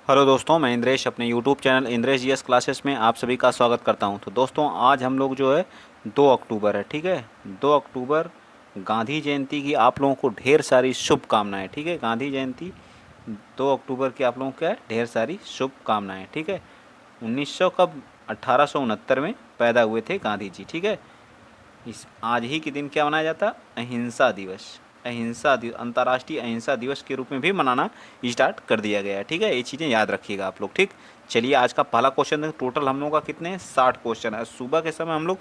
Hello दोस्तों, मैं इंद्रेश अपने YouTube channel Indresh GS classes में आप सभी का स्वागत करता हूं। तो दोस्तों, आज हम लोग जो है 2 अक्टूबर है, ठीक है। 2 अक्टूबर गांधी जयंती की आप लोगों को ढेर सारी शुभकामनाएं, ठीक है। गांधी जयंती 2 अक्टूबर की आप लोगों को क्या है, ढेर सारी शुभकामनाएं, ठीक है। 1900 कब 1869 में पैदा हुए थे गांधी जी, ठीक है। इस आज ही के दिन क्या मनाया जाता, अहिंसा दिवस। अहिंसा दिवस, अंतर्राष्ट्रीय अहिंसा दिवस के रूप में भी मनाना स्टार्ट कर दिया गया है, ठीक है। ये चीज़ें याद रखिएगा आप लोग, ठीक। चलिए, आज का पहला क्वेश्चन है। टोटल हम लोगों का कितने हैं, 60 क्वेश्चन है। सुबह के समय हम लोग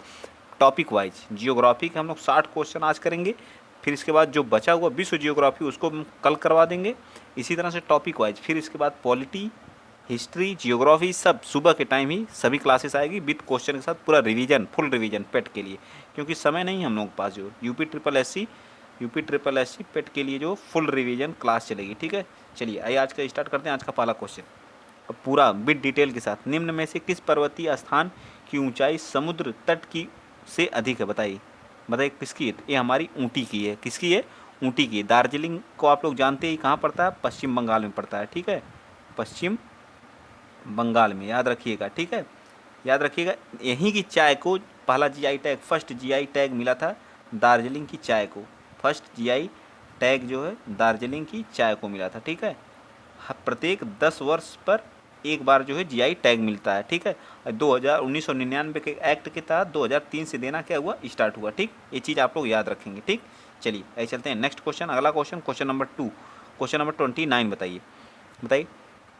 टॉपिक वाइज जियोग्राफी के हम लोग 60 क्वेश्चन आज करेंगे। फिर इसके बाद जो बचा हुआ विश्व जियोग्राफी उसको हम कल करवा देंगे। इसी तरह से टॉपिक वाइज फिर इसके बाद पॉलिटी, हिस्ट्री, जियोग्राफी सब सुबह के टाइम ही सभी क्लासेस आएगी विद क्वेश्चन के साथ, पूरा रिवीजन, फुल रिवीजन पेट के लिए, क्योंकि समय नहीं है हम लोग के पास। जो यूपी ट्रिपल एस सी पेट के लिए जो फुल रिवीजन क्लास चलेगी, ठीक है। चलिए, आइए आज का स्टार्ट करते हैं। आज का पहला क्वेश्चन अब पूरा विद डिटेल के साथ। निम्न में से किस पर्वतीय स्थान की ऊंचाई समुद्र तट की से अधिक है, बताइए। बताइए किसकी है। ये हमारी ऊटी की है। किसकी है, ऊटी की है। दार्जिलिंग को आप लोग जानते ही कहाँ पड़ता है, पश्चिम बंगाल में पड़ता है, ठीक है। पश्चिम बंगाल में, याद रखिएगा, ठीक है। याद रखिएगा, यहीं की चाय को पहला GI tag, first GI tag मिला था दार्जिलिंग की चाय को। फर्स्ट जीआई टैग जो है दार्जिलिंग की चाय को मिला था, ठीक है। प्रत्येक 10 वर्ष पर एक बार जो है जीआई टैग मिलता है, ठीक है। 1999 के एक्ट के तहत 2003 से देना क्या हुआ, स्टार्ट हुआ, ठीक। ये चीज़ आप लोग याद रखेंगे, ठीक। चलिए, ऐसे चलते हैं नेक्स्ट क्वेश्चन। अगला question, question number 2, question number 29। बताइए। बताइए,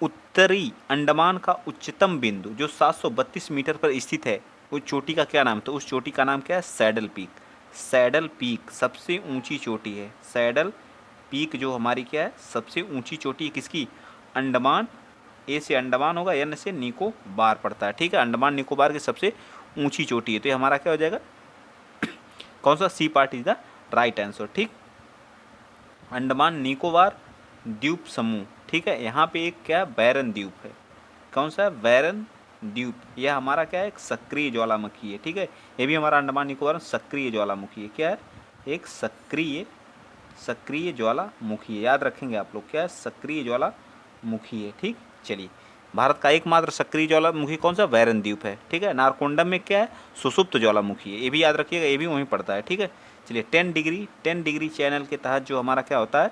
उत्तरी अंडमान का उच्चतम बिंदु जो 732 मीटर पर स्थित है, उस चोटी का क्या नाम, तो उस चोटी का नाम क्या है, सैडल पीक। सैडल पीक सबसे ऊंची चोटी है। सैडल पीक जो हमारी क्या है, सबसे ऊंची चोटी है किसकी, अंडमान। ए से अंडमान होगा, एन से निकोबार पड़ता है, ठीक है। अंडमान निकोबार की सबसे ऊंची चोटी है। तो ये हमारा क्या हो जाएगा, कौन सा, C part is the right answer, ठीक। अंडमान निकोबार द्वीप समूह, ठीक है। यहाँ पे एक क्या, बैरन द्वीप है। कौन सा, बैरन द्वीप। यह हमारा क्या है, एक सक्रिय ज्वालामुखी है, ठीक है। ये भी हमारा अंडमान निकोबार सक्रिय ज्वालामुखी है। क्या है, एक सक्रिय सक्रिय ज्वालामुखी है। याद रखेंगे आप लोग, क्या है, सक्रिय ज्वालामुखी है, ठीक। चलिए, भारत का एकमात्र सक्रिय ज्वालामुखी कौन सा, बैरन द्वीप है, ठीक है। नारकोंडम में क्या है, सुसुप्त ज्वालामुखी है। ये भी याद रखिएगा, ये भी वहीं पड़ता है, ठीक है। चलिए, 10 डिग्री चैनल के तहत जो हमारा क्या होता है,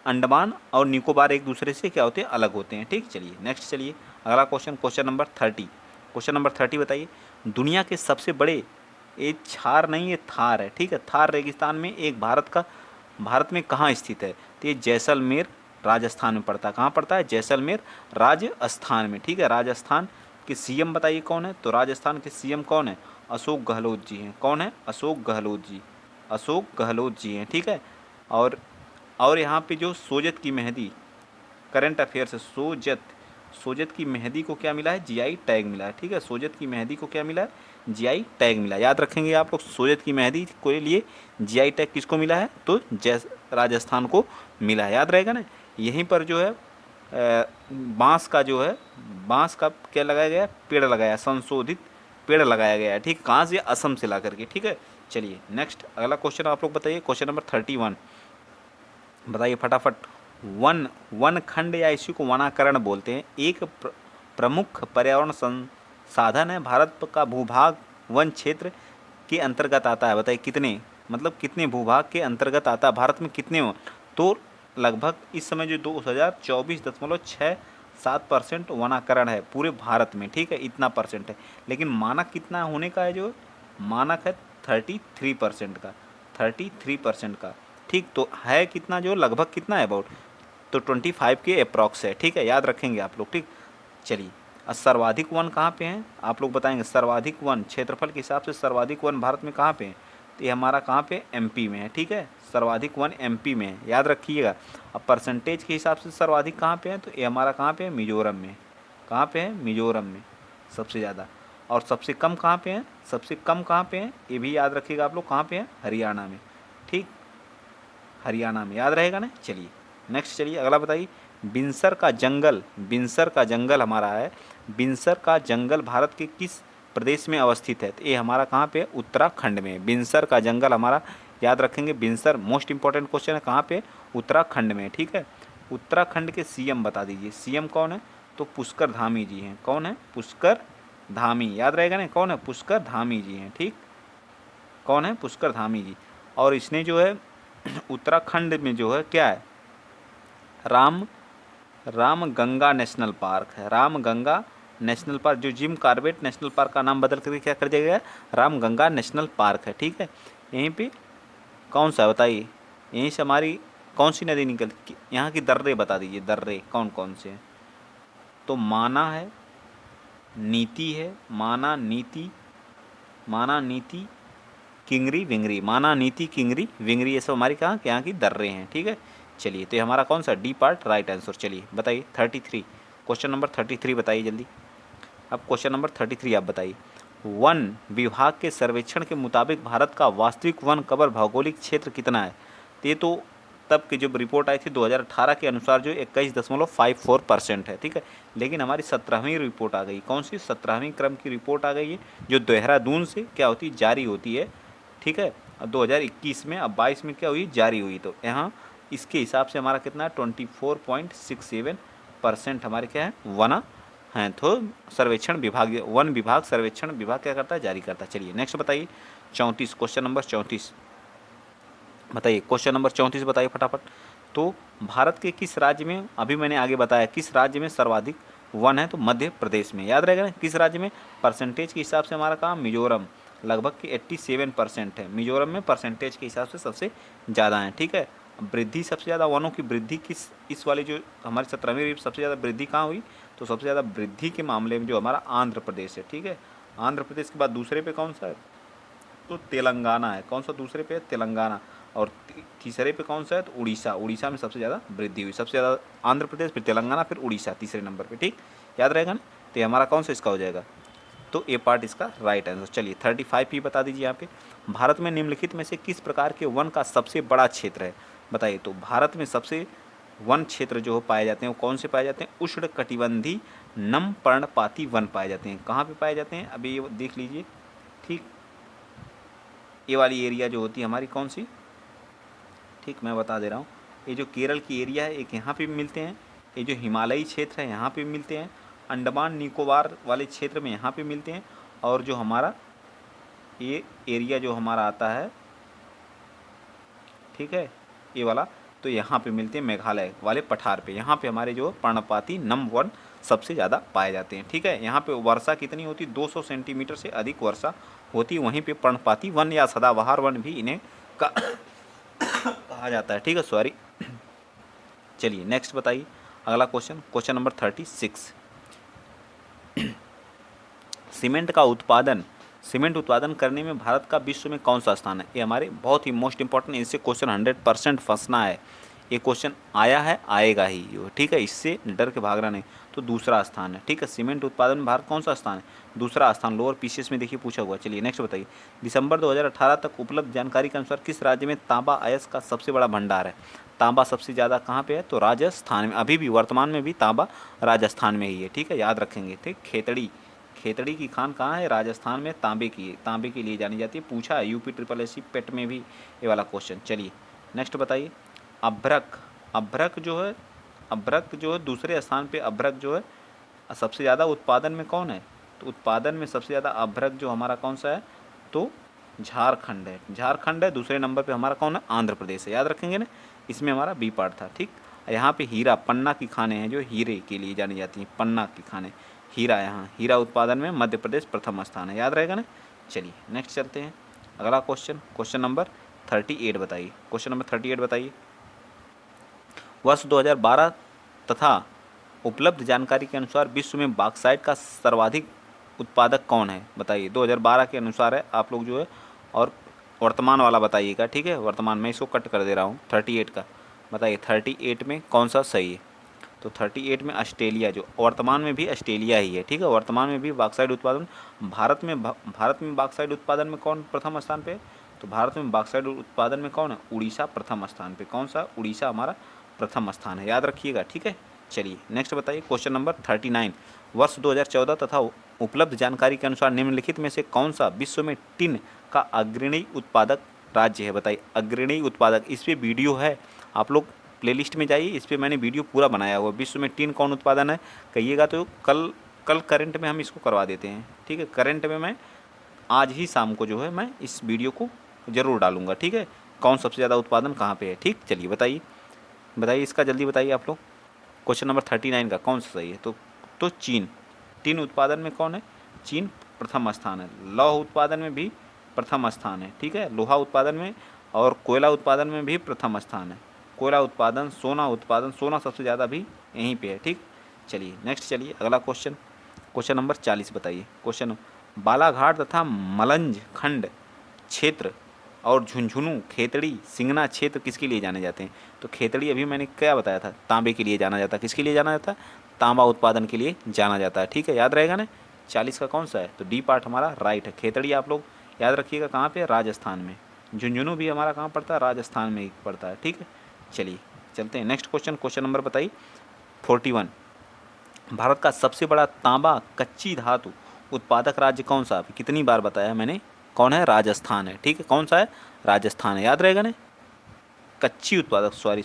अंडमान और निकोबार एक दूसरे से क्या होते हैं, अलग होते हैं, ठीक। चलिए नेक्स्ट, चलिए अगला question, question number 30। Question number 30 बताइए, दुनिया के सबसे बड़े, ये छार नहीं, ये थार है, ठीक है। थार रेगिस्तान में एक भारत में कहाँ स्थित है, तो ये जैसलमेर राजस्थान में पड़ता है। कहाँ पड़ता है, जैसलमेर राजस्थान में, ठीक है। राजस्थान के सीएम बताइए कौन है, तो राजस्थान के सीएम कौन है, अशोक गहलोत जी हैं। कौन है, अशोक गहलोत जी। अशोक गहलोत जी हैं, ठीक है। और यहाँ पे जो सोजत की मेहंदी, करंट अफेयर्स है, सोजत की मेहंदी को क्या मिला है, जीआई टैग मिला है, ठीक है। सोजत की मेहंदी को क्या मिला है, जीआई टैग मिला है। याद रखेंगे आप लोग, सोजत की मेहंदी के लिए जीआई टैग किसको मिला है, तो राजस्थान को मिला है, याद रहेगा ना। यहीं पर जो है बांस का जो है, बांस का क्या लगाया गया, पेड़ लगाया, संशोधित पेड़ लगाया गया है, ठीक। कहाँ से, असम से ला करके, ठीक है। चलिए नेक्स्ट, अगला क्वेश्चन आप लोग बताइए, क्वेश्चन नंबर 31। बताइए फटाफट। वन खंड या इसी को वनाकरण बोलते हैं, एक प्रमुख पर्यावरण संसाधन है। भारत का भूभाग वन क्षेत्र के अंतर्गत आता है। बताइए कितने, मतलब कितने भूभाग के अंतर्गत आता है, भारत में कितने वन, तो लगभग इस समय जो 2024.67% वनाकरण है पूरे भारत में, ठीक है। इतना परसेंट है, लेकिन मानक कितना होने का है, जो मानक है 33% का, 33% का, ठीक। तो है कितना, जो लगभग कितना है, अबाउट तो 25 के अप्रॉक्स है, ठीक है। याद रखेंगे आप लोग, ठीक। चलिए, सर्वाधिक वन कहाँ पे हैं, आप लोग बताएंगे। सर्वाधिक वन क्षेत्रफल के हिसाब से सर्वाधिक वन भारत में कहाँ पे है, तो ये हमारा कहाँ पे, एमपी में है, ठीक है। सर्वाधिक वन एमपी में है, याद रखिएगा। अब परसेंटेज के हिसाब से सर्वाधिक कहाँ पे है, तो ये हमारा कहाँ पे है, मिजोरम में। कहाँ पे है, मिजोरम में सबसे ज़्यादा। और सबसे कम कहाँ पे है, सबसे कम कहाँ पे है, ये भी याद रखिएगा आप लोग, कहाँ पे है, हरियाणा में, ठीक। हरियाणा में, याद रहेगा ना। चलिए नेक्स्ट, चलिए अगला बताइए। बिनसर का जंगल हमारा है। बिनसर का जंगल भारत के किस प्रदेश में अवस्थित है, तो ये हमारा कहाँ पे है, उत्तराखंड में। बिनसर का जंगल हमारा, याद रखेंगे, बिनसर मोस्ट इंपॉर्टेंट क्वेश्चन है, कहाँ पे, उत्तराखंड में, ठीक है। उत्तराखंड के सीएम बता दीजिए, सीएम कौन है, तो पुष्कर धामी जी हैं। कौन है? पुष्कर धामी, याद रहेगा ना, कौन है? पुष्कर धामी जी हैं। ठीक, कौन है? पुष्कर धामी जी। और इसने जो है उत्तराखंड में जो है क्या है, राम गंगा नेशनल पार्क है। राम गंगा नेशनल पार्क, जो जिम कॉर्बेट नेशनल पार्क का नाम बदल करके क्या कर दिया गया? राम गंगा नेशनल पार्क है। ठीक है, यहीं पे कौन सा है बताइए, यहीं से हमारी कौन सी नदी निकलती, यहाँ की दर्रे बता दीजिए, दर्रे कौन कौन से हैं? तो माना है, नीति है, माना नीति किंगरी विंगरी, माना नीति किंगरी विंगरी, ये सब हमारी कहाँ यहाँ की दर्रे हैं। ठीक है, चलिए तो ये हमारा कौन सा डी पार्ट राइट आंसर। चलिए बताइए 33, क्वेश्चन नंबर 33 बताइए जल्दी। अब क्वेश्चन नंबर 33 आप बताइए। वन विभाग के सर्वेक्षण के मुताबिक भारत का वास्तविक वन कवर भौगोलिक क्षेत्र कितना है? तो ये तो तब की जब रिपोर्ट आई थी 2018 के अनुसार जो 21.54% है। ठीक है, लेकिन हमारी 17वीं रिपोर्ट आ गई। कौन सी? 17वीं क्रम की रिपोर्ट आ गई है, जो देहरादून से क्या होती है, जारी होती है। ठीक है, अब 2021 में, अब 22 में क्या हुई, जारी हुई। तो यहाँ इसके हिसाब से हमारा कितना है, 24.67% हमारे क्या है, वन हैं। तो सर्वेक्षण विभाग, वन विभाग सर्वेक्षण विभाग क्या करता है, जारी करता है। चलिए नेक्स्ट बताइए 34, क्वेश्चन नंबर 34 बताइए। क्वेश्चन नंबर 34 बताइए फटाफट। तो भारत के किस राज्य में, अभी मैंने आगे बताया किस राज्य में सर्वाधिक वन है, तो मध्य प्रदेश में, याद रहेगा ना। किस राज्य में? परसेंटेज के हिसाब से हमारा कहाँ, मिजोरम, लगभग कि 87% है। मिजोरम में परसेंटेज के हिसाब से सबसे ज़्यादा है। ठीक है, वृद्धि सबसे ज़्यादा वनों की वृद्धि किस, इस वाली जो हमारी 17वीं सबसे ज़्यादा वृद्धि कहाँ हुई, तो सबसे ज़्यादा वृद्धि के मामले में जो हमारा आंध्र प्रदेश है। ठीक है, आंध्र प्रदेश के बाद दूसरे पे कौन सा है, तो तेलंगाना है। कौन सा दूसरे पे है, तेलंगाना। और तीसरे पे कौन सा है, तो उड़ीसा। उड़ीसा में सबसे ज़्यादा वृद्धि हुई, सबसे ज़्यादा आंध्र प्रदेश, फिर तेलंगाना, फिर उड़ीसा तीसरे नंबर पे। ठीक, याद रहेगा ना। तो ये हमारा कौन सा इसका हो जाएगा, तो ए पार्ट इसका राइट आंसर। चलिए 35 ही बता दीजिए यहाँ पे। भारत में निम्नलिखित में से किस प्रकार के वन का सबसे बड़ा क्षेत्र है, बताइए। तो भारत में सबसे वन क्षेत्र जो पाए जाते हैं वो कौन से पाए जाते हैं, उष्ण कटिबंधी नम पर्णपाती वन पाए जाते हैं। कहाँ पे पाए जाते हैं, अभी ये देख लीजिए। ठीक, ये वाली एरिया जो होती है हमारी कौन सी, ठीक मैं बता दे रहा हूँ। ये जो केरल की एरिया है, एक यहाँ पे भी मिलते हैं। ये जो हिमालयी क्षेत्र है यहाँ पे भी मिलते हैं। अंडमान निकोबार वाले क्षेत्र में यहाँ पे मिलते हैं। और जो हमारा ये एरिया जो हमारा आता है, ठीक है, ये वाला, तो यहाँ पे मिलते हैं मेघालय वाले पठार पे। यहाँ पे हमारे जो पर्णपाती नम वन सबसे ज़्यादा पाए जाते हैं। ठीक है, यहाँ पे वर्षा कितनी होती, 200 सेंटीमीटर से अधिक वर्षा होती है। वहीं पे पर्णपाती वन या सदाबहार वन भी इन्हें कहा जाता है। ठीक है, सॉरी। चलिए नेक्स्ट बताइए अगला क्वेश्चन, क्वेश्चन नंबर 36। सीमेंट उत्पादन करने में भारत का विश्व में कौन सा स्थान है? ये हमारे बहुत ही मोस्ट इंपॉर्टेंट, इससे क्वेश्चन 100% फंसना है। ये क्वेश्चन आया है, आएगा ही। ठीक है, इससे डर के भागना नहीं। तो दूसरा स्थान है। ठीक है, सीमेंट उत्पादन में भारत कौन सा स्थान है, दूसरा स्थान। लोअर पीसीएस में देखिए पूछा हुआ। चलिए नेक्स्ट बताइए। दिसंबर 2018 तक उपलब्ध जानकारी के अनुसार किस राज्य में तांबा अयस्क का सबसे बड़ा भंडार है? तांबा सबसे ज़्यादा कहाँ पे है, तो राजस्थान में। अभी भी वर्तमान में भी तांबा राजस्थान में ही है। ठीक है, याद रखेंगे। ठीक, खेतड़ी की खान कहाँ है, राजस्थान में। तांबे के लिए जानी जाती है। पूछा है यूपी SSC पेट में भी ये वाला क्वेश्चन। चलिए नेक्स्ट बताइए। अभ्रक जो है दूसरे स्थान पे। अभ्रक जो है सबसे ज़्यादा उत्पादन में कौन है, तो उत्पादन में सबसे ज़्यादा अभ्रक जो हमारा कौन सा है, तो झारखंड है। दूसरे नंबर पे हमारा कौन है, आंध्र प्रदेश है। याद रखेंगे ना, इसमें हमारा बी पार्ट था। ठीक, यहाँ पे हीरा, पन्ना की खानें हैं जो हीरे के लिए जानी जाती हैं, पन्ना की खानें। हीरा, यहाँ हीरा उत्पादन में मध्य प्रदेश प्रथम स्थान है। याद रहेगा ना। चलिए नेक्स्ट चलते हैं अगला क्वेश्चन, क्वेश्चन नंबर 38 बताइए। क्वेश्चन नंबर 38 बताइए। वर्ष 2012 तथा उपलब्ध जानकारी के अनुसार विश्व में बॉक्साइट का सर्वाधिक उत्पादक कौन है, बताइए। 2012 के अनुसार है, आप लोग जो है, और वर्तमान वाला बताइएगा। ठीक है, वर्तमान में इसको कट कर दे रहा हूँ 38 का। बताइए 38 में कौन सा सही है, तो 38 में ऑस्ट्रेलिया, जो वर्तमान में भी ऑस्ट्रेलिया ही है। ठीक है, वर्तमान में भी बॉक्साइट उत्पादन। भारत में बॉक्साइट उत्पादन में कौन प्रथम स्थान पे है, तो भारत में बॉक्साइट उत्पादन में कौन है, उड़ीसा प्रथम स्थान पे। कौन सा, उड़ीसा हमारा प्रथम स्थान है। याद रखिएगा। ठीक है, चलिए नेक्स्ट बताइए। Question number 39। वर्ष 2014 तथा उपलब्ध जानकारी के अनुसार निम्नलिखित में से कौन सा विश्व में टिन का अग्रणी उत्पादक राज्य है, बताइए। अग्रणी उत्पादक, इस पर वीडियो है, आप लोग प्लेलिस्ट में जाइए, इस पर मैंने वीडियो पूरा बनाया हुआ। विश्व में टिन कौन उत्पादन है कहिएगा तो कल करंट में हम इसको करवा देते हैं, ठीक है। करंट में मैं आज ही शाम को जो है मैं इस वीडियो को ज़रूर डालूंगा, ठीक है। कौन सबसे ज़्यादा उत्पादन कहाँ पे है, ठीक। चलिए बताइए बताइए इसका जल्दी बताइए आप लोग। क्वेश्चन नंबर 39 का कौन सा सही है? तो चीन। टिन उत्पादन में कौन है? चीन प्रथम स्थान है। लौह उत्पादन में भी प्रथम स्थान है, ठीक है। लोहा उत्पादन में और कोयला उत्पादन में भी प्रथम स्थान है। कोयला उत्पादन, सोना सबसे ज़्यादा भी यहीं पे है, ठीक। चलिए नेक्स्ट, चलिए अगला क्वेश्चन, क्वेश्चन नंबर 40 बताइए। क्वेश्चन, बालाघाट तथा मलंज खंड क्षेत्र और झुंझुनू, खेतड़ी, सिंगना क्षेत्र किसके लिए जाने जाते हैं? तो खेतड़ी अभी मैंने क्या बताया था, तांबे के लिए जाना जाता है। किसके लिए जाना जाता है? तांबा उत्पादन के लिए जाना जाता है, ठीक है। याद रहेगा ना। 40 का कौन सा है? तो डी पार्ट हमारा राइट है। खेतड़ी आप लोग याद रखिएगा कहाँ पे? राजस्थान में। झुंझुनू भी हमारा कहाँ पड़ता है? राजस्थान में ही पड़ता है, ठीक है। चलिए चलते हैं नेक्स्ट क्वेश्चन, क्वेश्चन नंबर बताइए 41। भारत का सबसे बड़ा तांबा कच्ची धातु उत्पादक राज्य कौन सा? कितनी बार बताया मैंने, कौन है? राजस्थान है, ठीक है। कौन सा है? राजस्थान है, याद रहेगा ना। कच्ची उत्पादक, सॉरी,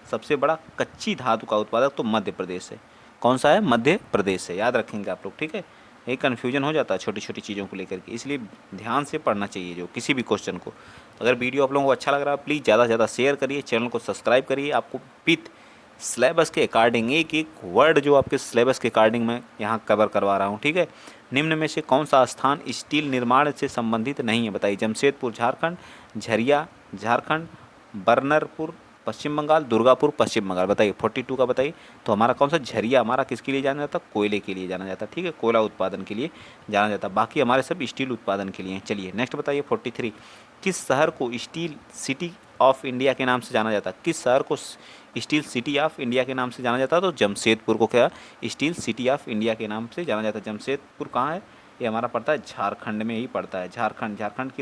सबसे बड़ा कच्ची धातु का उत्पादक तो मध्य प्रदेश है। कौन सा है? मध्य प्रदेश है, याद रखेंगे आप लोग, ठीक है। ये कन्फ्यूजन हो जाता है छोटी छोटी चीज़ों को लेकर के, इसलिए ध्यान से पढ़ना चाहिए जो किसी भी क्वेश्चन को। अगर वीडियो आप लोगों को अच्छा लग रहा है प्लीज़ ज़्यादा से ज़्यादा शेयर करिए, चैनल को सब्सक्राइब करिए। आपको विथ सिलेबस के अकॉर्डिंग एक एक वर्ड जो आपके सिलेबस के अकॉर्डिंग मैं यहाँ कवर करवा रहा हूँ, ठीक है। निम्न में से कौन सा स्थान स्टील निर्माण से संबंधित नहीं है? बताइए। जमशेदपुर झारखंड, झरिया झारखंड, बरनरपुर पश्चिम बंगाल, दुर्गापुर पश्चिम बंगाल। बताइए 42 का बताइए। तो हमारा कौन सा? झरिया हमारा किसके लिए जाना जाता? कोयले के लिए जाना जाता, ठीक है। कोयला उत्पादन के लिए जाना जाता, बाकी हमारे सब स्टील उत्पादन के लिए हैं। चलिए नेक्स्ट बताइए 43। किस शहर को स्टील सिटी ऑफ इंडिया के नाम से जाना जाता? किस शहर को स्टील सिटी ऑफ इंडिया के नाम से जाना जाता? तो जमशेदपुर को क्या स्टील सिटी ऑफ इंडिया के नाम से जाना जाता है। जमशेदपुर कहाँ है? ये हमारा पड़ता है झारखंड में ही पड़ता है। झारखंड की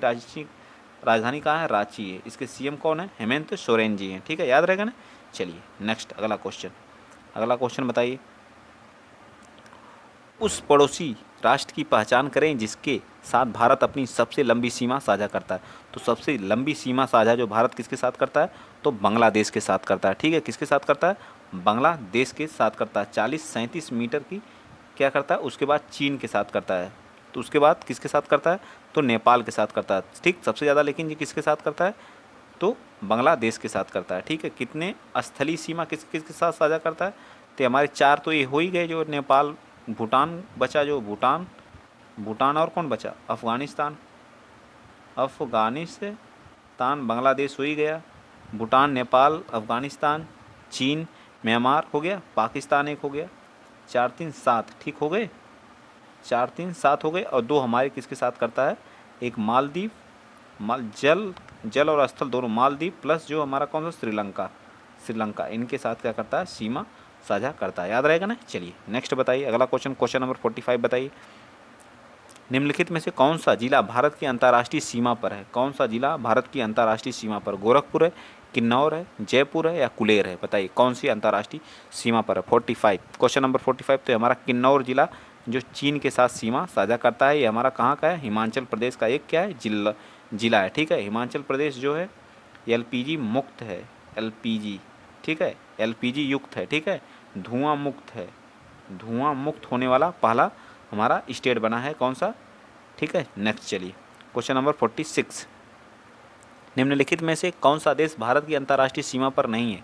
राजधानी कहाँ है? रांची है। इसके सीएम कौन है? हेमंत सोरेन जी हैं, ठीक है, याद रहेगा ना। चलिए नेक्स्ट अगला क्वेश्चन बताइए। उस पड़ोसी राष्ट्र की पहचान करें जिसके साथ भारत अपनी सबसे लंबी सीमा साझा करता है। तो सबसे लंबी सीमा साझा जो भारत किसके साथ करता है? तो बांग्लादेश के साथ करता है, ठीक है। किसके साथ करता है? बांग्लादेश के साथ करता है। 40-37 मीटर की क्या करता है? उसके बाद चीन के साथ करता है। तो उसके बाद किसके साथ करता है? तो नेपाल के साथ करता है, ठीक। सबसे ज़्यादा लेकिन ये किसके साथ करता है? तो बांग्लादेश के साथ करता है, ठीक है। कितने स्थलीय सीमा किसके साथ साझा करता है? तो हमारे 4 तो ये हो ही गए, जो नेपाल, भूटान बचा, जो भूटान और कौन बचा? अफ़गानिस्तान, बांग्लादेश हो ही गया, भूटान, नेपाल, अफ़गानिस्तान, चीन, म्यांमार हो गया, पाकिस्तान एक हो गया, 4 3 7, ठीक हो गए। 4 3 7 हो गए। और 2 हमारे किसके साथ करता है? एक मालदीव, जल और स्थल दोनों, मालदीव प्लस जो हमारा कौन सा? श्रीलंका, इनके साथ क्या करता है? सीमा साझा करता है, याद रहेगा ना। चलिए नेक्स्ट बताइए अगला क्वेश्चन नंबर 45 बताइए। निम्नलिखित में से कौन सा जिला भारत की अंतर्राष्ट्रीय सीमा पर है? कौन सा जिला भारत की अंतर्राष्ट्रीय सीमा पर? गोरखपुर है, किन्नौर है, जयपुर है या कुलेर है? बताइए कौन सी अंतर्राष्ट्रीय सीमा पर है? 45, क्वेश्चन नंबर 45। तो हमारा किन्नौर जिला जो चीन के साथ सीमा साझा करता है, ये हमारा कहाँ का है? हिमाचल प्रदेश का एक क्या है? जिला है, ठीक है। हिमाचल प्रदेश जो है एलपीजी मुक्त है, एलपीजी, ठीक है, एलपीजी युक्त है, ठीक है, धुआं मुक्त है। धुआं मुक्त होने वाला पहला हमारा स्टेट बना है, कौन सा? ठीक है। नेक्स्ट चलिए क्वेश्चन नंबर 46। निम्नलिखित में से कौन सा देश भारत की अंतर्राष्ट्रीय सीमा पर नहीं है?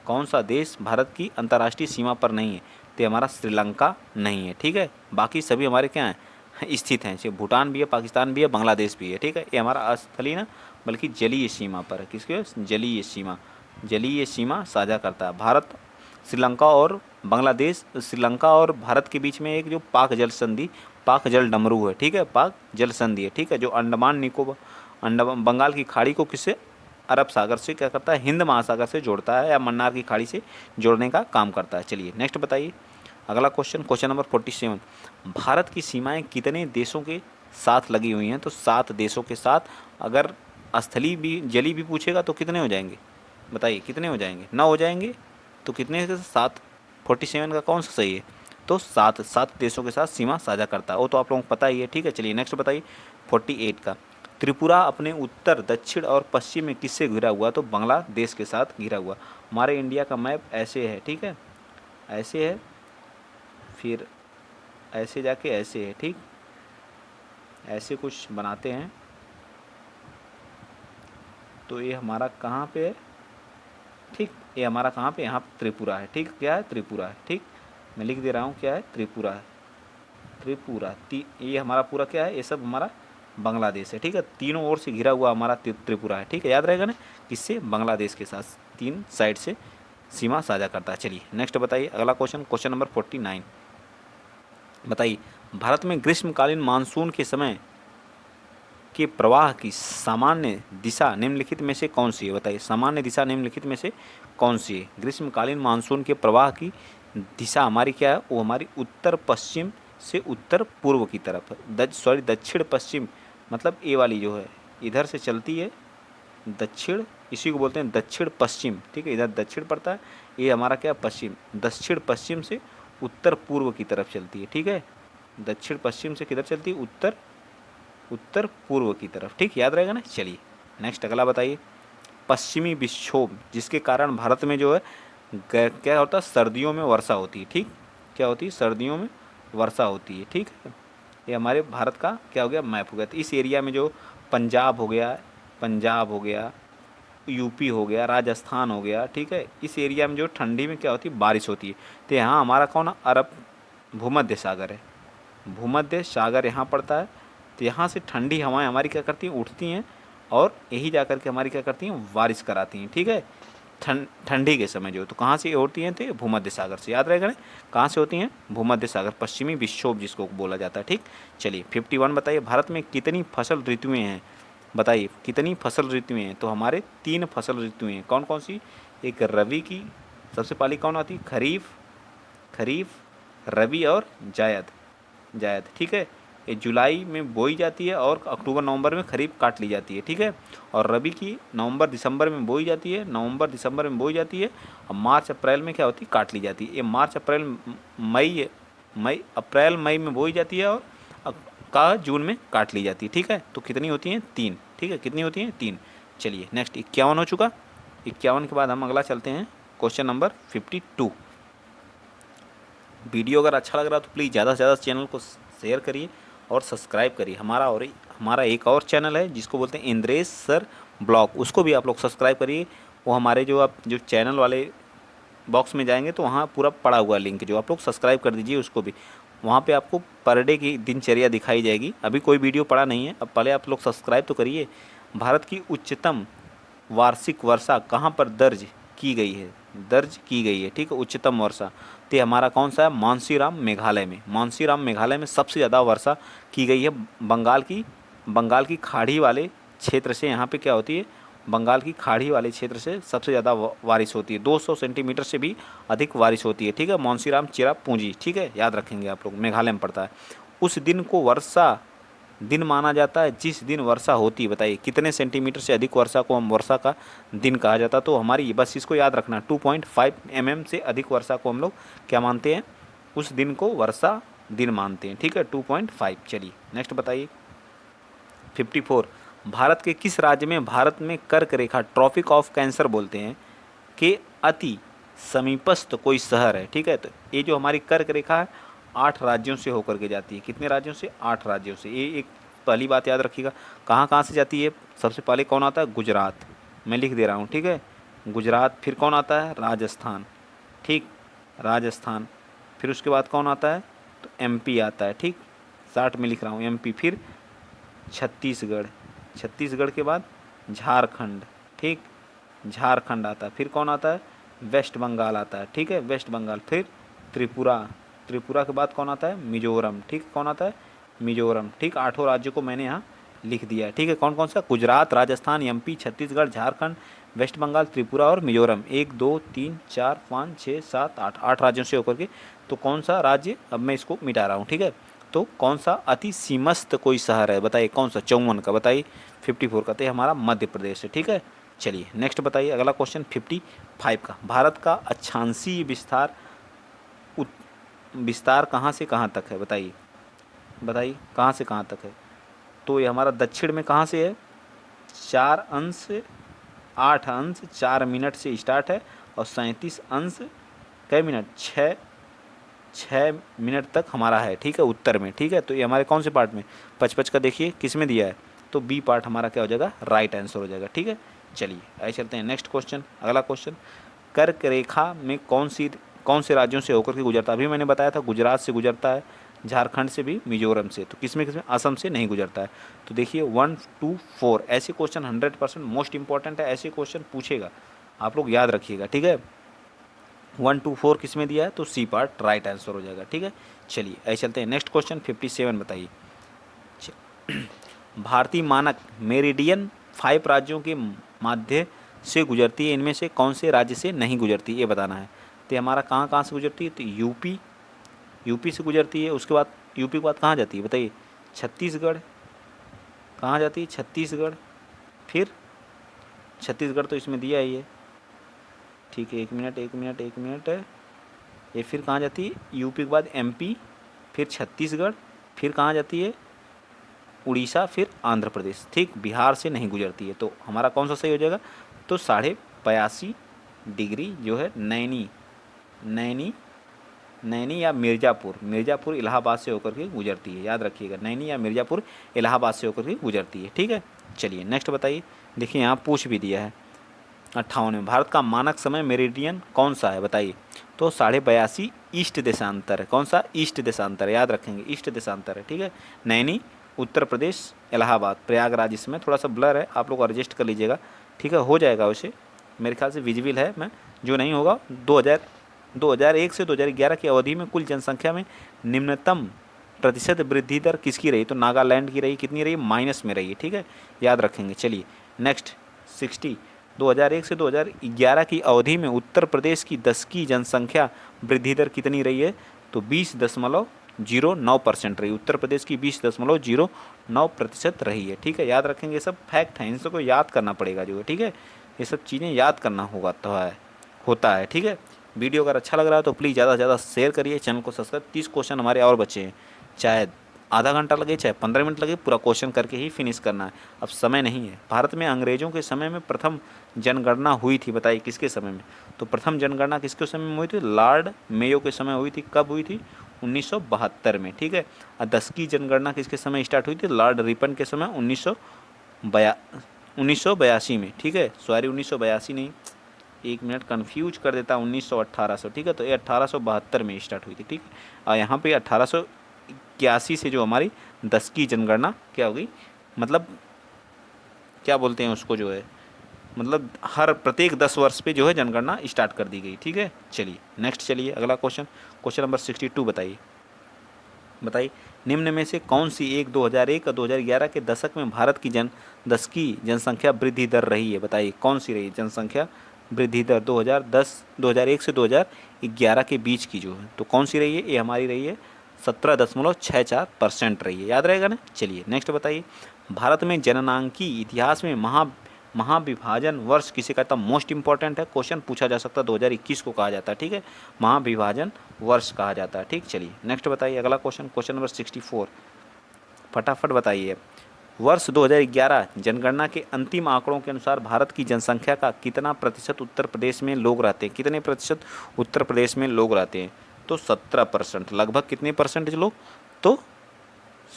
कौन सा देश भारत की अंतर्राष्ट्रीय सीमा पर नहीं है? तो हमारा श्रीलंका नहीं है, ठीक है। बाकी सभी हमारे क्या हैं? स्थित हैं। जैसे भूटान भी है, पाकिस्तान भी है, बांग्लादेश भी है, ठीक है। ये हमारा स्थलीय ना बल्कि जलीय सीमा पर है। किसके? जलीय सीमा साझा करता है भारत। श्रीलंका और बांग्लादेश, श्रीलंका और भारत के बीच में एक जो पाक जल डमरू है, ठीक है, पाक जल संधि है, ठीक है, जो बंगाल की खाड़ी को किससे? अरब सागर से क्या करता है? हिंद महासागर से जोड़ता है या मन्नार की खाड़ी से जोड़ने का काम करता है। चलिए नेक्स्ट बताइए अगला क्वेश्चन नंबर 47। भारत की सीमाएं कितने देशों के साथ लगी हुई हैं? तो 7 देशों के साथ। अगर स्थलीय भी जली भी पूछेगा तो कितने हो जाएंगे? बताइए कितने हो जाएंगे? 9 हो जाएंगे। तो कितने के 7? 47 का कौन सा सही है? तो 7 देशों के साथ सीमा साझा करता है, वो तो आप लोगों को पता ही है, ठीक है। चलिए नेक्स्ट बताइए 48 का। त्रिपुरा अपने उत्तर, दक्षिण और पश्चिम में किससे घिरा हुआ? तो बांग्लादेश के साथ घिरा हुआ। हमारे इंडिया का मैप ऐसे है, ठीक है, ऐसे है, फिर ऐसे जाके ऐसे है, ठीक, ऐसे कुछ बनाते हैं। तो ये हमारा कहाँ पे है? ठीक, ये हमारा कहाँ पे? यहाँ त्रिपुरा है, ठीक, क्या है? त्रिपुरा है, ठीक, मैं लिख दे रहा हूँ, क्या है? त्रिपुरा है, त्रिपुरा। ये हमारा पूरा क्या है? ये सब हमारा बांग्लादेश है, ठीक है, तीनों ओर से घिरा हुआ हमारा त्रिपुरा है, ठीक है, याद रहेगा ना, किससे? बांग्लादेश के साथ, तीन साइड से सीमा साझा करता है। चलिए नेक्स्ट बताइए अगला क्वेश्चन, क्वेश्चन नंबर 49 बताइए, भारत में ग्रीष्मकालीन मानसून के समय के प्रवाह की सामान्य दिशा निम्नलिखित में से कौन सी है? बताइए, सामान्य दिशा निम्नलिखित में से कौन सी है? ग्रीष्मकालीन मानसून के प्रवाह की दिशा हमारी क्या है? वो हमारी उत्तर पश्चिम से उत्तर पूर्व की तरफ है। दक्षिण पश्चिम, मतलब ए वाली जो है इधर से चलती है दक्षिण, इसी को बोलते हैं दक्षिण पश्चिम, ठीक है, इधर दक्षिण पड़ता है, ये हमारा क्या? पश्चिम। दक्षिण पश्चिम से उत्तर पूर्व की तरफ चलती है, ठीक है, दक्षिण पश्चिम से किधर चलती है? उत्तर उत्तर पूर्व की तरफ, ठीक, याद रहेगा ना। चलिए नेक्स्ट अगला बताइए, पश्चिमी विक्षोभ जिसके कारण भारत में जो है क्या होता है? सर्दियों में वर्षा होती है, ठीक, क्या होती है? सर्दियों में वर्षा होती है, ठीक है। ये हमारे भारत का क्या हो गया? मैप हो गया। तो इस एरिया में जो पंजाब हो गया, यूपी हो गया, राजस्थान हो गया, ठीक है, इस एरिया में जो ठंडी में क्या होती है? बारिश होती है। तो यहाँ हमारा कौन? अरब भूमध्य सागर है, भूमध्य सागर यहाँ पड़ता है। तो यहाँ से ठंडी हवाएं हमारी क्या करती हैं? उठती हैं, और यही जा कर के हमारी क्या करती हैं? बारिश कराती हैं, ठीक है, ठंडी के समय जो, तो कहाँ से होती हैं? तो भूमध्य सागर से, याद रहेगा ना, कहाँ से होती हैं? भूमध्य सागर, पश्चिमी विक्षोभ जिसको बोला जाता है, ठीक। चलिए 51 बताइए, भारत में कितनी फसल ऋतुएं हैं? बताइए कितनी फसल ऋतुएं हैं? तो हमारे 3 फसल ऋतुएं हैं। कौन कौन सी? एक रबी की, सबसे पहली कौन आती? खरीफ, रबी और जायद, ठीक है, ये जुलाई में बोई जाती है और अक्टूबर नवंबर में खरीफ काट ली जाती है, ठीक है। और रबी की नवंबर दिसंबर में बोई जाती है, और मार्च अप्रैल में क्या होती है? काट ली जाती है। ये मार्च अप्रैल मई में बोई जाती है, और का जून में काट ली जाती है, ठीक है। तो कितनी होती हैं? 3, ठीक है, कितनी होती हैं? 3। चलिए नेक्स्ट 51 हो चुका। 51 के बाद हम अगला चलते हैं क्वेश्चन नंबर 52। वीडियो अगर अच्छा लग रहा है तो प्लीज़ ज़्यादा से ज़्यादा चैनल को शेयर करिए और सब्सक्राइब करिए। हमारा एक और चैनल है जिसको बोलते हैं इंद्रेश सर ब्लॉग, उसको भी आप लोग सब्सक्राइब करिए। वो हमारे जो चैनल वाले बॉक्स में जाएंगे तो वहाँ पूरा पड़ा हुआ लिंक, जो आप लोग सब्सक्राइब कर दीजिए उसको भी। वहाँ पे आपको पर डे की दिनचर्या दिखाई जाएगी। अभी कोई वीडियो पड़ा नहीं है, अब पहले आप लोग सब्सक्राइब तो करिए। भारत की उच्चतम वार्षिक वर्षा कहाँ पर दर्ज की गई है? ठीक है, उच्चतम वर्षा। तो हमारा कौन सा है? मानसीराम मेघालय में सबसे ज़्यादा वर्षा की गई है। बंगाल की खाड़ी वाले क्षेत्र से यहाँ पे क्या होती है? बंगाल की खाड़ी वाले क्षेत्र से सबसे ज़्यादा बारिश होती है, 200 सेंटीमीटर से भी अधिक बारिश होती है, ठीक है। मानसीराम चिरापुंजी, ठीक है, याद रखेंगे आप लोग, मेघालय में पड़ता है। उस दिन को वर्षा दिन माना जाता है जिस दिन वर्षा होती है। बताइए कितने सेंटीमीटर से अधिक वर्षा को हम वर्षा का दिन कहा जाता है? तो हमारी बस इसको याद रखना, 2.5 mm से अधिक वर्षा को हम लोग क्या मानते हैं? उस दिन को वर्षा दिन मानते हैं, ठीक है, 2.5। चलिए नेक्स्ट बताइए 54, भारत के किस राज्य में भारत में कर्क रेखा, ट्रॉपिक ऑफ कैंसर बोलते हैं, के अति समीपस्थ कोई शहर है? ठीक है, तो ये जो हमारी कर्क रेखा है 8 राज्यों से होकर के जाती है। कितने राज्यों से? 8 राज्यों से। ये एक पहली बात याद रखिएगा। कहाँ कहाँ से जाती है? सबसे पहले कौन आता है? गुजरात, मैं लिख दे रहा हूँ, ठीक है, गुजरात। फिर कौन आता है? राजस्थान, ठीक, राजस्थान। फिर उसके बाद कौन आता है? तो एमपी आता है, ठीक, 60 में लिख रहा हूँ, एमपी। फिर छत्तीसगढ़ के बाद झारखंड, ठीक, झारखंड आता है। फिर कौन आता है? वेस्ट बंगाल आता है, ठीक है, वेस्ट बंगाल। फिर त्रिपुरा के बाद कौन आता है? मिजोरम, ठीक, कौन आता है? मिजोरम, ठीक। 8 राज्यों को मैंने यहाँ लिख दिया है, ठीक है। कौन कौन सा? गुजरात, राजस्थान, एमपी, छत्तीसगढ़, झारखंड, वेस्ट बंगाल, त्रिपुरा और मिजोरम। 1 2 3 4 5 6 7 8 राज्यों से होकर के। तो कौन सा राज्य? अब मैं इसको मिटा रहा हूँ, ठीक है। तो कौन सा अति सीमस्त कोई शहर है? बताइए कौन सा? 54 का बताइए। 54 का तो हमारा मध्य प्रदेश है, ठीक है। चलिए नेक्स्ट बताइए अगला क्वेश्चन 55 का, भारत का अक्षांशीय विस्तार कहाँ से कहाँ तक है? बताइए कहाँ से कहाँ तक है? तो ये हमारा दक्षिण में कहाँ से है, 4 अंश 8 अंश 4 मिनट से स्टार्ट है और 37 अंश कई मिनट 6 मिनट तक हमारा है, ठीक है, उत्तर में, ठीक है। तो ये हमारे कौन से पार्ट में, 55 का देखिए किस में दिया है, तो बी पार्ट हमारा क्या हो जाएगा, राइट आंसर हो जाएगा, ठीक है। चलिए आइए चलते हैं नेक्स्ट क्वेश्चन, अगला क्वेश्चन। कर्क रेखा में कौन से राज्यों से होकर के गुजरता है, अभी मैंने बताया था गुजरात से गुजरता है, झारखंड से भी, मिजोरम से, तो किसमें असम से नहीं गुजरता है। तो देखिए 1 2 4 ऐसे क्वेश्चन 100% मोस्ट इंपॉर्टेंट है, ऐसे क्वेश्चन पूछेगा, आप लोग याद रखिएगा, ठीक है। 1 2 4 किस में दिया है, तो सी पार्ट राइट आंसर हो जाएगा, ठीक है। चलिए ऐसे चलते हैं नेक्स्ट क्वेश्चन 57 बताइए। भारतीय मानक मेरिडियन 5 राज्यों के माध्य से गुजरती है, इनमें से कौन से राज्य से नहीं गुजरती, ये बताना है। तो हमारा कहाँ कहाँ से गुजरती है, तो यूपी से गुजरती है, उसके बाद यूपी के बाद कहाँ जाती है बताइए, छत्तीसगढ़, कहाँ जाती है, छत्तीसगढ़, फिर छत्तीसगढ़ तो इसमें दिया ही है, ठीक है, एक मिनट, ये फिर कहाँ जाती है, यूपी के बाद एमपी, फिर छत्तीसगढ़, फिर कहाँ जाती है, उड़ीसा, फिर आंध्र प्रदेश, ठीक, बिहार से नहीं गुजरती है। तो हमारा कौन सा सही हो जाएगा, तो 82.5 डिग्री जो है नैनी या मिर्ज़ापुर इलाहाबाद से होकर के गुजरती है, याद रखिएगा, नैनी या मिर्ज़ापुर इलाहाबाद से होकर के गुजरती है, ठीक है। चलिए नेक्स्ट बताइए, देखिए यहाँ पूछ भी दिया है 58 में, भारत का मानक समय मेरिडियन कौन सा है बताइए, तो 82.5 ईस्ट देशांतर है, कौन सा, ईस्ट देशांतर, याद रखेंगे ईस्ट देशांतर है, ठीक है। नैनी उत्तर प्रदेश, इलाहाबाद, प्रयागराज, इसमें थोड़ा सा ब्लर है, आप लोग एडजस्ट कर लीजिएगा, ठीक है, हो जाएगा वैसे, मेरे ख्याल से विजिबल है, मैं जो नहीं होगा 2001 से 2011 की अवधि में कुल जनसंख्या में निम्नतम प्रतिशत वृद्धि दर किसकी रही, तो नागालैंड की रही, कितनी रही, माइनस में रही है, ठीक है, याद रखेंगे। चलिए नेक्स्ट 60, 2001 से 2011 की अवधि में उत्तर प्रदेश की 10 की जनसंख्या वृद्धि दर कितनी रही है, तो 20.09% रही, उत्तर प्रदेश की 20.09% रही है, ठीक है, याद रखेंगे, ये सब फैक्ट हैं, इन सबको याद करना पड़ेगा जो है, ठीक है, ये सब चीज़ें याद करना होता है, ठीक है। वीडियो अगर अच्छा लग रहा है तो प्लीज़ ज़्यादा से ज़्यादा शेयर करिए, चैनल को सब्सक्राइब, 30 क्वेश्चन हमारे और बचे हैं, चाहे आधा घंटा लगे चाहे 15 मिनट लगे, पूरा क्वेश्चन करके ही फिनिश करना है, अब समय नहीं है। भारत में अंग्रेजों के समय में प्रथम जनगणना हुई थी, बताइए किसके समय में, तो प्रथम जनगणना किसके समय में हुई थी, लॉर्ड मेयो के समय हुई थी, कब हुई थी, 1972 में, ठीक है। और 10 की जनगणना किसके समय स्टार्ट हुई थी, लॉर्ड रिपन के समय 1982 में, ठीक है, सॉरी 1982 नहीं, एक मिनट कन्फ्यूज कर देता, 1800, ठीक है, तो ये 1872 में स्टार्ट हुई थी, ठीक है। और यहाँ पे 1881 से जो हमारी 10 की जनगणना क्या हो गई, मतलब क्या बोलते हैं उसको जो है, मतलब हर प्रत्येक 10 वर्ष पे जो है जनगणना स्टार्ट कर दी गई, ठीक है। चलिए नेक्स्ट, चलिए अगला क्वेश्चन नंबर 62 बताइए निम्न में से कौन सी एक 2001 और 2011 के दशक में भारत की 10 की जनसंख्या वृद्धि दर रही है, बताइए कौन सी रही है जनसंख्या वृद्धि दर 2001 से 2011 के बीच की जो है, तो कौन सी रही है, ये हमारी रही है 17.64% रही है, याद रहेगा ना। चलिए नेक्स्ट बताइए, भारत में जननांकी इतिहास में महाविभाजन वर्ष किसे कहता है, मोस्ट इंपॉर्टेंट है, क्वेश्चन पूछा जा सकता है, 2021 को कहा जाता है, ठीक है, महाविभाजन वर्ष कहा जाता है, ठीक। चलिए नेक्स्ट बताइए अगला क्वेश्चन नंबर 64, फटाफट बताइए, वर्ष 2011 जनगणना के अंतिम आंकड़ों के अनुसार भारत की जनसंख्या का कितना प्रतिशत उत्तर प्रदेश में लोग रहते हैं, कितने प्रतिशत उत्तर प्रदेश में लोग रहते हैं, तो 17%, लगभग कितने परसेंटेज लोग, तो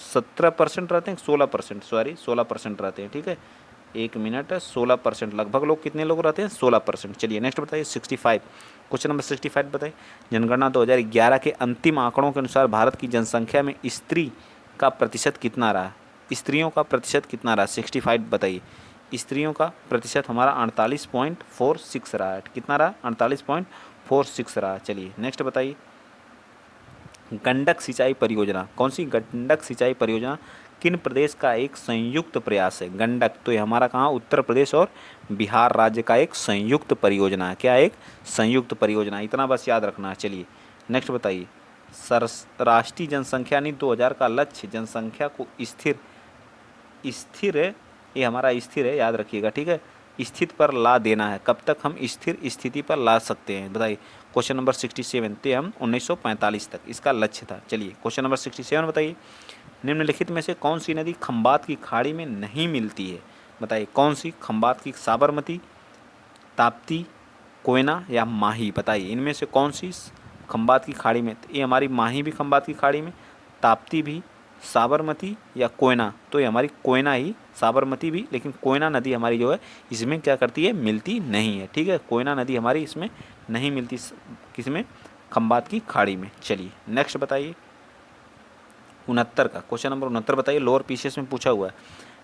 17% रहते हैं, 16%, सॉरी 16% रहते हैं, ठीक है, एक मिनट, 16%, लगभग लोग कितने लोग रहते हैं, 16%। चलिए नेक्स्ट बताइए 65, क्वेश्चन नंबर 65 बताइए, जनगणना 2011 के अंतिम आंकड़ों के अनुसार भारत की जनसंख्या में स्त्री का प्रतिशत कितना रहा, स्त्रियों का प्रतिशत कितना रहा, 65 बताइए, स्त्रियों का प्रतिशत हमारा 48.46 रहा है, कितना रहा, 48.46 रहा। चलिए नेक्स्ट बताइए, गंडक सिंचाई परियोजना, कौन सी गंडक सिंचाई परियोजना किन प्रदेश का एक संयुक्त प्रयास है, गंडक, तो ये हमारा कहाँ, उत्तर प्रदेश और बिहार राज्य का एक संयुक्त परियोजना है, क्या एक संयुक्त परियोजना, इतना बस याद रखना है। चलिए नेक्स्ट बताइए, राष्ट्रीय जनसंख्या नीति 2000 का लक्ष्य जनसंख्या को स्थिर है, ये हमारा स्थिर है, याद रखिएगा, ठीक है, स्थित पर ला देना है, कब तक हम स्थिर स्थिति पर ला सकते हैं बताइए, क्वेश्चन नंबर 67, तो हम 1945 तक इसका लक्ष्य था। चलिए क्वेश्चन नंबर 67 बताइए, निम्नलिखित में से कौन सी नदी खंबात की खाड़ी में नहीं मिलती है? बताइए कौन सी? खंबात की साबरमती, ताप्ती, कोयना या माही? बताइए इनमें से कौन सी खंबात की खाड़ी में? ये हमारी माही भी खंबात की खाड़ी में, ताप्ती भी, साबरमती या कोयना? तो ये हमारी कोयना ही, साबरमती भी, लेकिन कोयना नदी हमारी जो है इसमें क्या करती है, मिलती नहीं है। ठीक है, कोयना नदी हमारी इसमें नहीं मिलती, किसमें? खंबात की खाड़ी में। चलिए नेक्स्ट बताइए 69 का क्वेश्चन नंबर 69 बताइए, लोअर पीसीएस में पूछा हुआ है।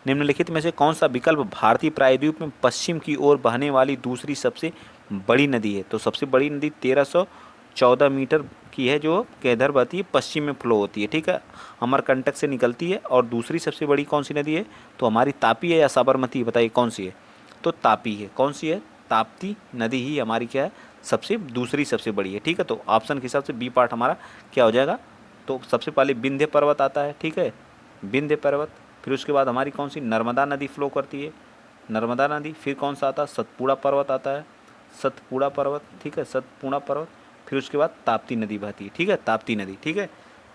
निम्नलिखित में से कौन सा विकल्प भारतीय प्रायद्वीप में पश्चिम की ओर बहने वाली दूसरी सबसे बड़ी नदी है? तो सबसे बड़ी नदी 1314 मीटर की है, जो किधर बहती है? पश्चिम में फ्लो होती है। ठीक है, अमरकंटक से निकलती है। और दूसरी सबसे बड़ी कौन सी नदी है? तो हमारी तापी है या साबरमती? बताइए कौन सी है? तो तापी है। कौन सी है? ताप्ती नदी ही हमारी क्या है, सबसे दूसरी सबसे बड़ी है। ठीक है, तो ऑप्शन के हिसाब से बी पार्ट हमारा क्या हो जाएगा? तो सबसे पहले विंध्य पर्वत आता है। ठीक है, विंध्य पर्वत, फिर उसके बाद हमारी कौन सी? नर्मदा नदी फ्लो करती है, नर्मदा नदी। फिर कौन सा आता है? सतपुड़ा पर्वत आता है, सतपुड़ा पर्वत। ठीक है, सतपुड़ा पर्वत। फिर उसके बाद ताप्ती नदी बहती है। ठीक है, ताप्ती नदी। ठीक है,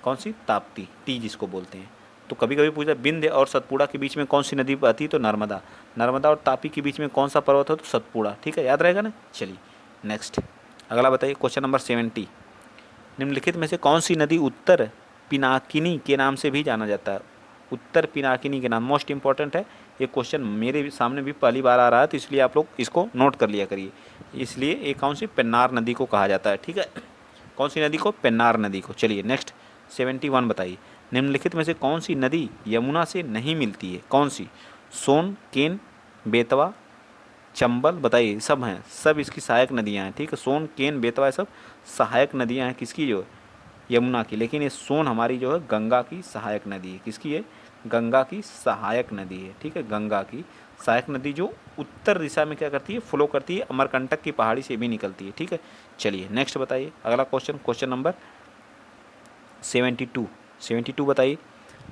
कौन सी? ताप्ती, टी जिसको बोलते हैं। तो कभी कभी पूछा विंध्य और सतपुड़ा के बीच में कौन सी नदी बहती है? तो नर्मदा। नर्मदा और तापी के बीच में कौन सा पर्वत है? तो सतपुड़ा। ठीक है, याद रहेगा ना। चलिए नेक्स्ट अगला बताइए क्वेश्चन नंबर 70। निम्नलिखित में से कौन सी नदी उत्तर पिनाकिनी के नाम से भी जाना जाता है? उत्तर पिनाकिनी के नाम, मोस्ट इंपॉर्टेंट है ये क्वेश्चन, मेरे भी सामने भी पहली बार आ रहा है, तो इसलिए आप लोग इसको नोट कर लिया करिए। इसलिए ये कौन सी? पेन्नार नदी को कहा जाता है। ठीक है, कौन सी नदी को? पेन्नार नदी को। चलिए नेक्स्ट 71 बताइए, निम्नलिखित में से कौन सी नदी यमुना से नहीं मिलती है? कौन सी? सोन, केन, बेतवा, चंबल? बताइए, सब हैं, सब इसकी सहायक नदियाँ हैं। ठीक है, सोन, केन, बेतवा सब सहायक नदियाँ हैं किसकी? जो यमुना की। लेकिन ये सोन हमारी जो है गंगा की सहायक नदी है। किसकी है? गंगा की सहायक नदी है। ठीक है, गंगा की सहायक नदी जो उत्तर दिशा में क्या करती है? फ्लो करती है, अमरकंटक की पहाड़ी से भी निकलती है। ठीक है, चलिए नेक्स्ट बताइए अगला क्वेश्चन, क्वेश्चन नंबर 72 बताइए,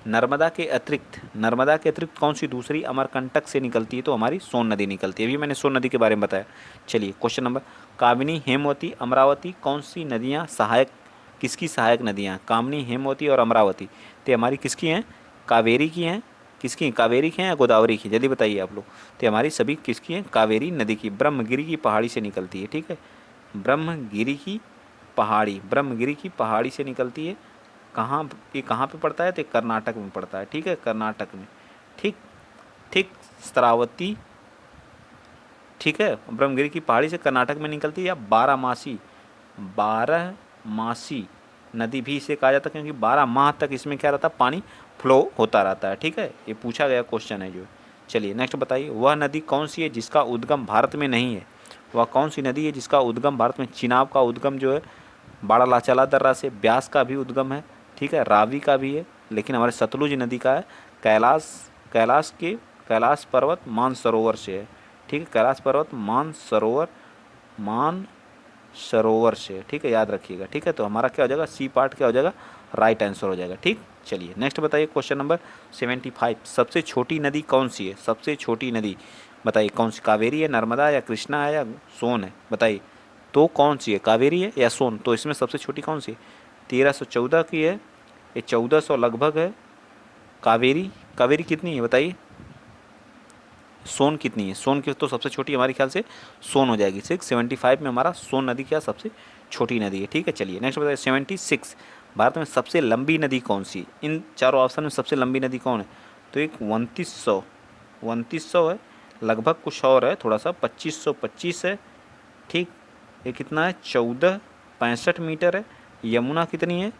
नर्मदा के अतिरिक्त कौन सी दूसरी अमरकंटक से निकलती है? तो हमारी सोन नदी निकलती है। अभी मैंने सोन नदी के बारे में बताया। चलिए क्वेश्चन नंबर, कामिनी, हेमवती, अमरावती कौन सी नदियाँ सहायक, किसकी सहायक नदियाँ? कामिनी, हेमवती और अमरावती, तो हमारी किसकी हैं? कावेरी की हैं। किसकी? कावेरी की हैं या गोदावरी की? जल्दी बताइए आप लोग। तो हमारी सभी किसकी हैं? कावेरी नदी की, ब्रह्मगिरी की पहाड़ी से निकलती है। ठीक है, ब्रह्मगिरी की पहाड़ी से निकलती है। कहाँ? ये कहाँ पे पड़ता है? तो कर्नाटक में पड़ता है। ठीक है, कर्नाटक में। ठीक ठीक, श्रावती। ठीक है, ब्रह्मगिरी की पहाड़ी से कर्नाटक में निकलती है। या बारहमासी नदी भी इसे कहा जाता है, क्योंकि 12 माह तक इसमें क्या रहता है? पानी फ्लो होता रहता है। ठीक है, ये पूछा गया क्वेश्चन है जो। चलिए नेक्स्ट बताइए, वह नदी कौन सी है जिसका उद्गम भारत में नहीं है? वह कौन सी नदी है जिसका उद्गम भारत में? चिनाब का उद्गम जो है बाड़ा लाचाला दर्रा से, ब्यास का भी उद्गम है। ठीक है, रावी का भी है, लेकिन हमारे सतलुज नदी का है कैलाश पर्वत मानसरोवर से है। ठीक है, कैलाश पर्वत मानसरोवर से। ठीक है, याद रखिएगा। ठीक है, तो हमारा क्या हो जाएगा? सी पार्ट क्या हो जाएगा? राइट आंसर हो जाएगा। ठीक, चलिए नेक्स्ट बताइए क्वेश्चन नंबर 75, सबसे छोटी नदी कौन सी है? सबसे छोटी नदी बताइए कौन सी? कावेरी है, नर्मदा या कृष्णा है या सोन है? बताइए तो कौन सी है? कावेरी है या सोन? तो इसमें सबसे छोटी कौन सी है? 1314 की है, ये 1400 लगभग है। कावेरी कितनी है बताइए? सोन कितनी है? सोन की तो सबसे छोटी हमारे ख्याल से सोन हो जाएगी। 675 में हमारा सोन नदी क्या सबसे छोटी नदी है। ठीक है, चलिए नेक्स्ट बताइए 76, भारत में सबसे लंबी नदी कौन सी? इन चारों ऑप्शन में सबसे लंबी नदी कौन है? तो एक 2900 है, लगभग कुछ और है थोड़ा सा, 2525 है। ठीक, ये कितना है? 1465 मीटर है। यमुना कितनी है?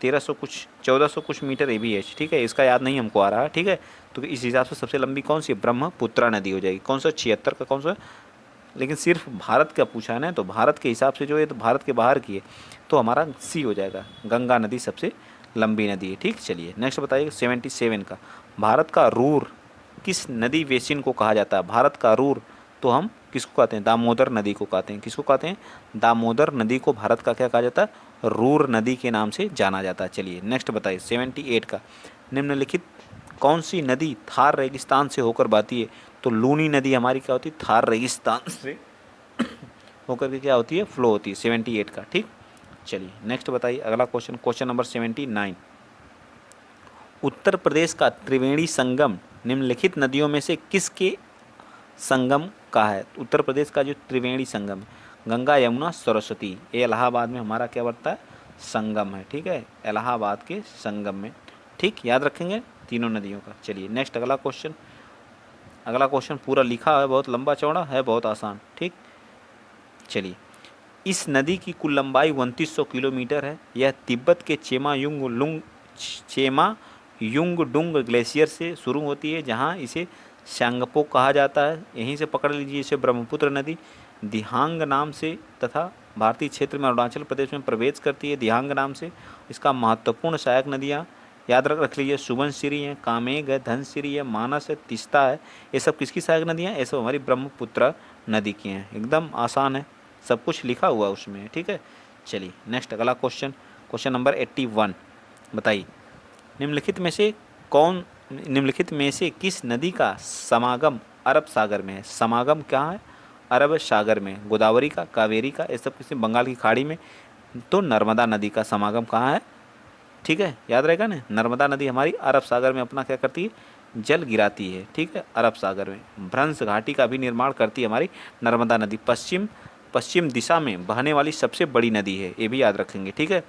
1300 कुछ, 1400 कुछ मीटर ये भी है। ठीक है, इसका याद नहीं हमको आ रहा है। ठीक है, तो इस हिसाब से सबसे लंबी कौन सी है? ब्रह्मपुत्रा नदी हो जाएगी। कौन सा? 76 का कौन सा? लेकिन सिर्फ भारत का पूछा है ना, तो भारत के हिसाब से जो है तो भारत के बाहर की है, तो हमारा सी हो जाएगा, गंगा नदी सबसे लंबी नदी है। ठीक, चलिए नेक्स्ट बताइए 77 का, भारत का रूर किस नदी बेसिन को कहा जाता है? भारत का रूर तो हम किसको कहते हैं? दामोदर नदी को कहते हैं। किसको कहते हैं? दामोदर नदी को भारत का क्या कहा जाता है? रूर नदी के नाम से जाना जाता है। चलिए नेक्स्ट बताइए 78 का, निम्नलिखित कौन सी नदी थार रेगिस्तान से होकर बहती है? तो लूनी नदी हमारी क्या होती है? थार रेगिस्तान से होकर के क्या होती है? फ्लो होती है। 78 का। ठीक, चलिए नेक्स्ट बताइए अगला question, question number 79, Uttar Pradesh का त्रिवेणी संगम निम्नलिखित नदियों में से किसके संगम का है? उत्तर प्रदेश का जो त्रिवेणी संगम है, गंगा यमुना सरस्वती, ये इलाहाबाद में हमारा क्या पड़ता है? संगम है। ठीक है, इलाहाबाद के संगम में। ठीक, याद रखेंगे तीनों नदियों का। चलिए नेक्स्ट अगला क्वेश्चन। अगला क्वेश्चन पूरा लिखा है, बहुत लंबा चौड़ा है, बहुत आसान। ठीक, चलिए, इस नदी की कुल लंबाई 2900 किलोमीटर है। यह तिब्बत के चेमा युंगडुंग ग्लेशियर से शुरू होती है, जहाँ इसे सांगपो कहा जाता है। यहीं से पकड़ लीजिए इसे ब्रह्मपुत्र नदी दिहांग नाम से तथा भारतीय क्षेत्र में अरुणाचल प्रदेश में प्रवेश करती है दिहांग नाम से। इसका महत्वपूर्ण सहायक नदियाँ याद रख लीजिए, सुबनसिरी है, कामेग है, धनसिरी है, मानस है, तिस्ता है। ये सब किसकी सहायक नदियाँ? ये सब हमारी ब्रह्मपुत्र नदी की हैं। एकदम आसान है, सब कुछ लिखा हुआ उसमें। ठीक है, चलिए नेक्स्ट अगला क्वेश्चन, क्वेश्चन नंबर 81। बताइए, निम्नलिखित में से किस नदी का समागम अरब सागर में है? समागम क्या है? अरब सागर में। गोदावरी का, कावेरी का, ये सब किसी बंगाल की खाड़ी में। तो नर्मदा नदी का समागम कहाँ है? ठीक है, याद रहेगा ना, नर्मदा नदी हमारी अरब सागर में अपना क्या करती है? जल गिराती है। ठीक है, अरब सागर में भ्रंश घाटी का भी निर्माण करती है हमारी नर्मदा नदी। पश्चिम दिशा में बहने वाली सबसे बड़ी नदी है, ये भी याद रखेंगे। ठीक है,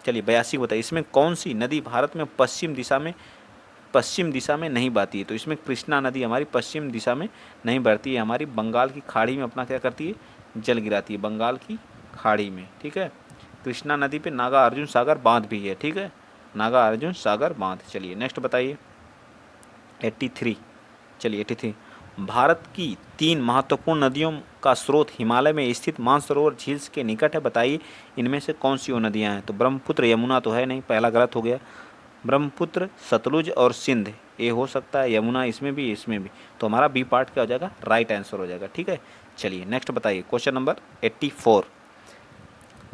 चलिए 82 बताइए, इसमें कौन सी नदी भारत में पश्चिम दिशा में नहीं बहती है? तो इसमें कृष्णा नदी हमारी पश्चिम दिशा में नहीं बहती है, हमारी बंगाल की खाड़ी में अपना क्या करती है? जल गिराती है, बंगाल की खाड़ी में। ठीक है, कृष्णा नदी पे नागा अर्जुन सागर बांध भी है। ठीक है, नागा अर्जुन सागर बांध। चलिए नेक्स्ट बताइए 83। चलिए 83, भारत की 3 महत्वपूर्ण नदियों का स्रोत हिमालय में स्थित मानसरोवर झील के निकट है। बताइए इनमें से कौन सी वो नदियाँ हैं? तो ब्रह्मपुत्र यमुना तो है नहीं, पहला गलत हो गया। ब्रह्मपुत्र, सतलुज और सिंध ये हो सकता है, यमुना इसमें भी, इसमें भी। तो हमारा बी पार्ट क्या हो जाएगा? राइट आंसर हो जाएगा। ठीक है, चलिए नेक्स्ट बताइए क्वेश्चन नंबर 84।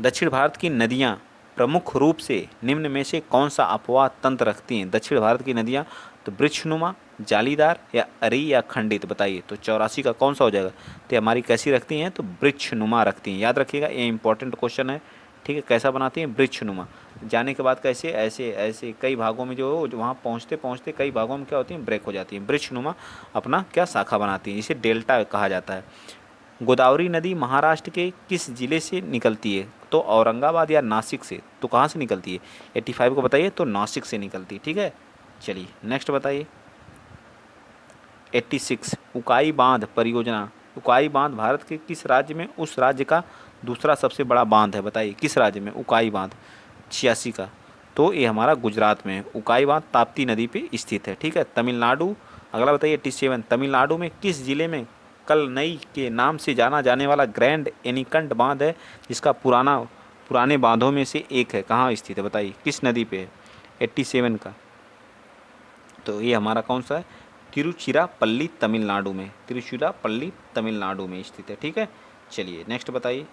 दक्षिण भारत की नदियाँ प्रमुख रूप से निम्न में से कौन सा अपवाह तंत्र रखती हैं? दक्षिण भारत की नदियाँ तो वृक्षनुमा, जालीदार या अरी या खंडित? बताइए, तो 84 का कौन सा हो जाएगा? तो हमारी कैसी रखती हैं? तो वृक्षनुमा रखती हैं। याद रखिएगा, ये इंपॉर्टेंट क्वेश्चन है। ठीक है, कैसा बनाती हैं? वृक्षनुमा। जाने के बाद कैसे? ऐसे ऐसे कई भागों में जो वहाँ पहुँचते पहुँचते कई भागों में क्या होती हैं? ब्रेक हो जाती हैं। वृक्षनुमा अपना क्या शाखा बनाती हैं, इसे डेल्टा कहा जाता है। गोदावरी नदी महाराष्ट्र के किस जिले से निकलती है? तो औरंगाबाद या नासिक से? तो कहाँ से निकलती है? 85 को बताइए, तो नासिक से निकलती है। ठीक है, चलिए नेक्स्ट बताइए 86, उकाई बांध परियोजना। उकाई बांध भारत के किस राज्य में उस राज्य का दूसरा सबसे बड़ा बांध है? बताइए किस राज्य में उकाई बांध? 86 का, तो ये हमारा गुजरात में है। उकाई बांध ताप्ती नदी पे स्थित है। ठीक है, तमिलनाडु। अगला बताइए 87, तमिलनाडु में किस जिले में कलनई के नाम से जाना जाने वाला ग्रैंड एनीकंट बांध है, जिसका पुराने बांधों में से एक है? कहाँ स्थित है? बताइए किस नदी पे है? 87 का, तो ये हमारा कौन सा है? तिरुचिरापल्ली तमिलनाडु में। तिरुचिरापल्ली तमिलनाडु में स्थित है। ठीक है, चलिए नेक्स्ट बताइए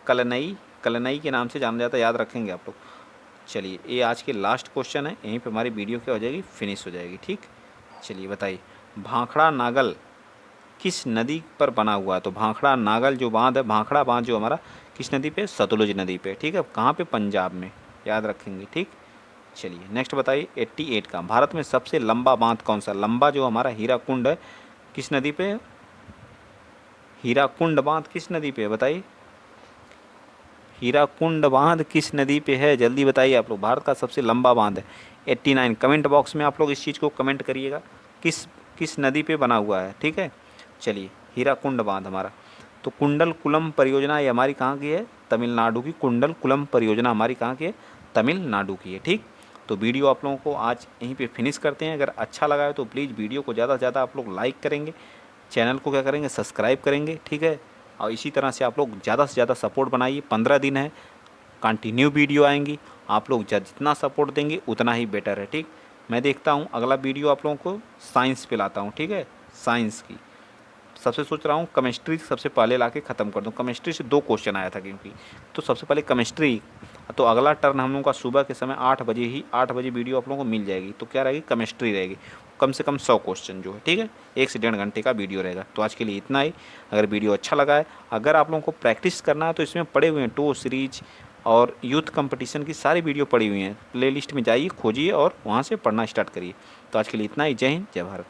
कलनई के नाम से जाना जाता है, याद रखेंगे आप लोग। चलिए ये आज के लास्ट क्वेश्चन है, यहीं पे हमारी वीडियो क्या हो जाएगी? फिनिश हो जाएगी। ठीक, चलिए बताइए, भाखड़ा नागल किस नदी पर बना हुआ है? तो भाखड़ा नागल जो बांध है, भाखड़ा बांध जो हमारा किस नदी पे? सतलुज नदी पे। ठीक है, कहाँ पे? पंजाब में, याद रखेंगे। ठीक, चलिए नेक्स्ट बताइए 88 का, भारत में सबसे लंबा बांध कौन सा? लंबा जो हमारा हीराकुंड है, किस नदी पे? हीराकुंड बांध किस नदी पे है? बताइए हीराकुंड बांध किस नदी पे है? जल्दी बताइए आप लोग, भारत का सबसे लंबा बांध है। 89, कमेंट बॉक्स में आप लोग इस चीज़ को कमेंट करिएगा, किस किस नदी पे बना हुआ है। ठीक है, चलिए हीराकुंड बांध हमारा, तो कुंडल कुलम परियोजना ये हमारी कहाँ की है? तमिलनाडु की। कुंडल कुलम परियोजना हमारी कहाँ की है? तमिलनाडु की है। ठीक, तो वीडियो आप लोगों को आज यहीं पे फिनिश करते हैं। अगर अच्छा लगा है तो प्लीज़ वीडियो को ज़्यादा से ज़्यादा आप लोग लाइक करेंगे, चैनल को क्या करेंगे? सब्सक्राइब करेंगे। ठीक है, और इसी तरह से आप लोग ज़्यादा से ज़्यादा सपोर्ट बनाइए। 15 दिन है, कंटिन्यू वीडियो आएंगी, आप लोग जितना सपोर्ट देंगे उतना ही बेटर है। ठीक, मैं देखता हूँ अगला वीडियो आप लोगों को साइंस पे लाता हूँ। ठीक है, साइंस की सबसे सोच रहा हूँ केमिस्ट्री सबसे पहले ला के ख़त्म कर दूँ। केमिस्ट्री से 2 क्वेश्चन आया था क्योंकि, तो सबसे पहले केमिस्ट्री। तो अगला टर्न हम लोगों का सुबह के समय 8 बजे वीडियो आप लोगों को मिल जाएगी। तो क्या रहेगी? केमिस्ट्री रहेगी, कम से कम 100 क्वेश्चन जो है। ठीक है, 1 से 1.5 घंटे का वीडियो रहेगा। तो आज के लिए इतना ही। अगर वीडियो अच्छा लगा है, अगर आप लोगों को प्रैक्टिस करना है तो इसमें पड़े हुए हैं टो सीरीज, और यूथ कंपटीशन की सारी वीडियो पड़ी हुई हैं, प्लेलिस्ट में जाइए, खोजिए और वहाँ से पढ़ना स्टार्ट करिए। तो आज के लिए इतना ही। जय हिंद, जय भारत।